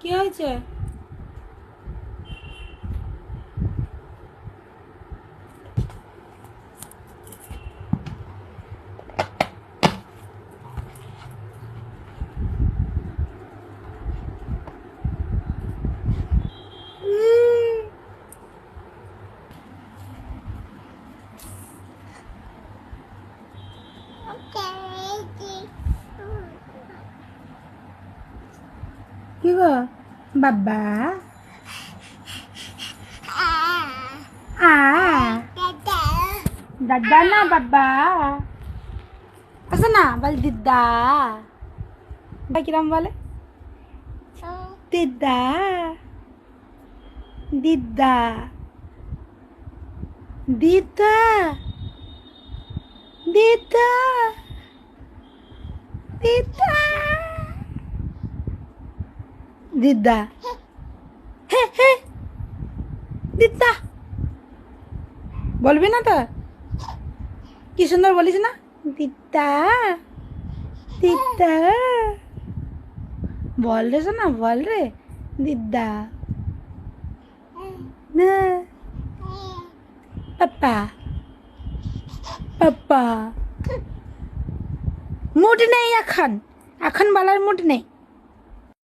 কি হয়েছে? কি গো বাবা? আ দাদা না বাবা আছে না, বল দিদা। কিরম বলে? দিদা দিদা দিদা দিদা দিদা দিদা হে হে দিদা বলবি না তো? কি সুন্দর বলিস না, দিদা দিদা। বল রে শোনা, বল রে দিদা না পাপা পাপা। মুড নেই এখন, এখন বলার মুড নেই।